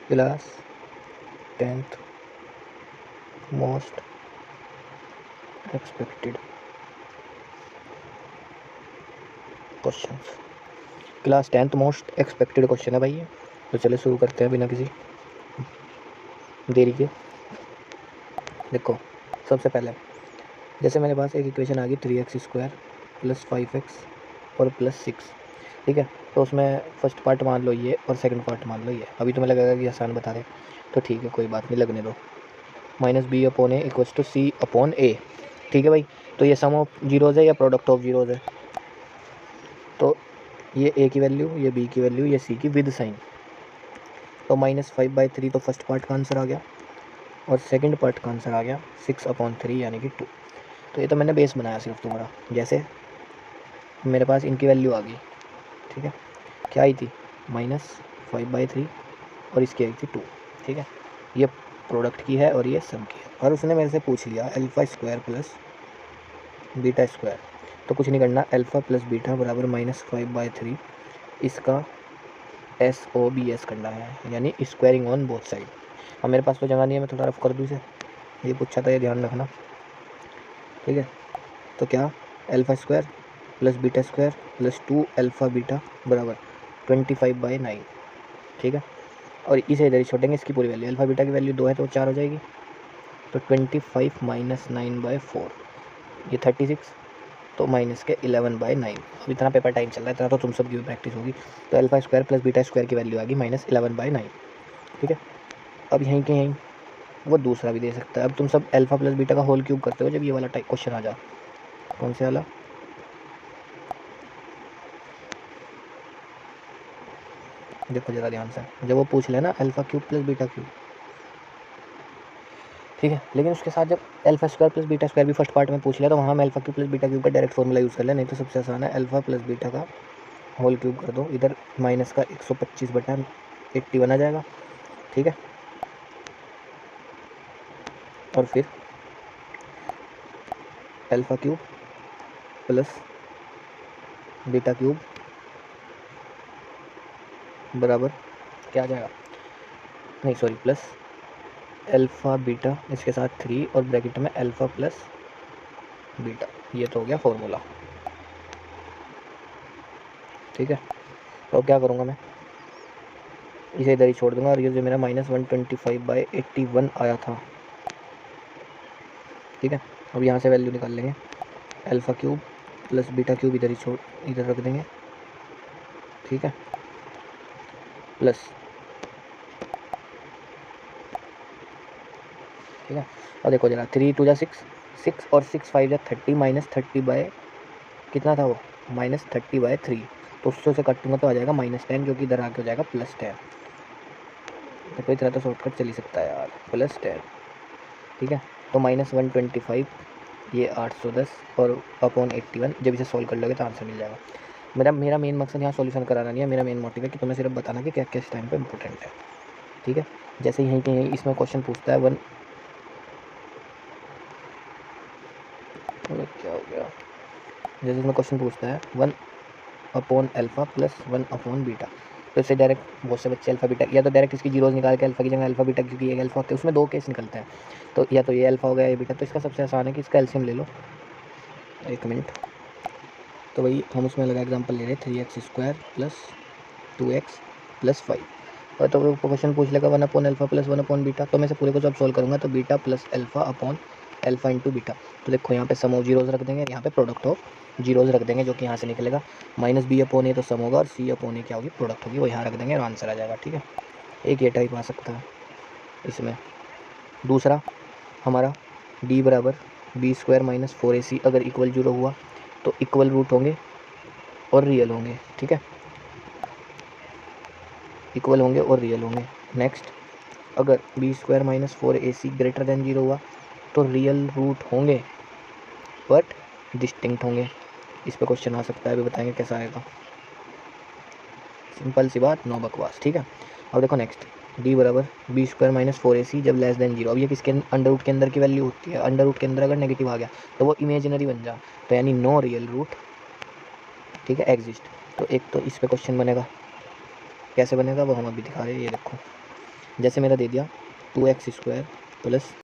Class 10th most expected questions. Class 10th most expected question है भाई ये। तो चलिए शुरू करते हैं बिना किसी देरी के। देखो सबसे पहले जैसे मेरे पास एक इक्वेशन आ गई 3x² + 5x और +6, ठीक है। तो उसमें फर्स्ट पार्ट मान लो ये और सेकंड पार्ट मान लो ये। अभी तुम्हें लगेगा कि आसान बता रहे, तो ठीक है कोई बात नहीं, लगने दो। -b/a = c/a, ठीक है भाई। तो ये सम ऑफ जीरोज़ है या प्रोडक्ट ऑफ जीरोज़ है? तो ये a की वैल्यू, ये b की वैल्यू, ये c की विद साइन। तो -5/3 तो फर्स्ट पार्ट का आंसर आ गया और सेकंड पार्ट का आंसर आ गया 6/3 यानी कि 2। तो ये तो मैंने बेस बनाया सिर्फ तुम्हारा। जैसे मेरे पास इनकी वैल्यू आ गई, ठीक है। क्या आई थी? -5/3 और इसकी आई थी 2, ठीक है। ये प्रोडक्ट की है और ये सम की है। और उसने मेरे से पूछ लिया α² + β²। तो कुछ नहीं करना, α + β बराबर -5/3, इसका SOBS करना है, यानी स्क्वायरिंग ऑन बोथ साइड। अब मेरे पास तो जगह नहीं है, मैं थोड़ा रफ कर दूँ इसे। ये पूछा था, ये ध्यान रखना, ठीक है। तो क्या α² + β² + 2α β बराबर 25/9, ठीक है। और इसे इधर ही छोड़ेंगे, इसकी पूरी वैल्यू, α β की वैल्यू 2 है तो 4 हो जाएगी। तो 25 - 9/4, ये 36, तो माइनस के 11/9। अब इतना पेपर टाइम चल रहा है, इतना तो तुम सब की भी प्रैक्टिस होगी। तो α² + β² की वैल्यू आ गई -11/9, ठीक है। अब यहीं के यहीं वो दूसरा भी दे सकता है। अब तुम सब α + β का होल क्यूब करते हो जब ये वाला टाइप क्वेश्चन आ जा। कौन से वाला? देखो ज़रा ध्यान से, जब वो पूछ लेना α³ + β³, ठीक है। लेकिन उसके साथ जब α² + β² भी फर्स्ट पार्ट में पूछ लिया तो वहाँ मैं α³ + β³ का डायरेक्ट फॉर्मूला यूज़ कर ले, नहीं तो सबसे आसान है α + β का होल क्यूब कर दो। इधर माइनस का 125/81 आ जाएगा, ठीक है। और फिर α³ + β³ बराबर क्या आ जाएगा? नहीं सॉरी, प्लस α β इसके साथ 3 और ब्रैकेट में α + β। ये तो हो गया फॉर्मूला, ठीक है। तो अब क्या करूँगा मैं, इसे इधर ही छोड़ दूंगा और ये जो मेरा -125/81 आया था, ठीक है। अब यहाँ से वैल्यू निकाल लेंगे, α³ + β³ इधर ही छोड़, इधर रख देंगे, ठीक है। प्लस, ठीक है। और देखो जरा, 3 × 2 = 6, 6 और 6 5 = 30, -30 बाय कितना था वो, -30/3। तो उससे उसे काटूंगा तो आ जाएगा -10, जो कि इधर आके हो जाएगा +10। देखो इतना तो शॉर्टकट चल ही सकता है यार, +10, ठीक है। तो -125, ये 810 और अपॉन 81। जब इसे सॉल्व कर लोगे तो आंसर मिल जाएगा। मेरा मेन मकसद यहाँ सॉल्यूशन कराना नहीं है, मेरा मेन मोटिव है कि तुम्हें सिर्फ बताना कि क्या क्या इस टाइम पे इंपॉर्टेंट है, ठीक है। जैसे यहीं के यहीं इसमें क्वेश्चन पूछता है क्या हो गया, जैसे इसमें क्वेश्चन पूछता है 1/α + 1/β। तो इससे डायरेक्ट बहुत से बच्चे अल्फा बीटा, या तो डायरेक्ट इसकी जीरोज निकाल के अल्फा की जगह अल्फा बीटा, क्योंकि ये अल्फा होते हैं, उसमें 2 केस निकलते हैं। तो या तो ये अल्फा हो गया या बीटा। तो इसका सबसे आसान है कि इसका एलसीएम ले लो। 1 मिनट। तो भाई हम उसमें लगा एग्जांपल ले रहे हैं 3x² + 2x + 5। और तो क्वेश्चन पूछ लेगा 1/α + 1/β। तो मैं से पूरे को जब सॉल्व करूँगा तो बीटा + अल्फा इंटू बीटा। तो देखो यहाँ पे सम ऑफ जीरोज रख देंगे, यहाँ पे प्रोडक्ट ऑफ जीरोज रख देंगे, जो कि यहाँ से निकलेगा -b/a तो सम होगा और c/a क्या होगी, प्रोडक्ट होगी, वो यहाँ रख देंगे और आंसर आ जाएगा, ठीक है। एक ये टाइप आ सकता है इसमें। दूसरा हमारा d बराबर b² - 4ac अगर इक्वल 0 हुआ तो इक्वल रूट होंगे और रियल होंगे, ठीक है। इक्वल होंगे और रियल होंगे। नेक्स्ट, अगर b² - 4ac ग्रेटर देन 0 हुआ तो रियल रूट होंगे बट डिस्टिंक्ट होंगे। इस पे क्वेश्चन आ सकता है, अभी बताएंगे कैसा आएगा। सिंपल सी बात, नो बकवास, ठीक है। अब देखो नेक्स्ट, d बराबर b² - 4ac जब लेस देन 0। अब ये किसके अंडर रूट के अंदर की वैल्यू होती है, अंडर रूट के अंदर अगर नेगेटिव आ गया तो वो इमेजिनरी बन जा, तो यानी नो रियल रूट, ठीक है, एग्जिस्ट। तो एक तो इस पे क्वेश्चन बनेगा, कैसे बनेगा वो हम अभी दिखा रहे हैं, ये देखो। जैसे मेरा दे दिया 2x² प्लस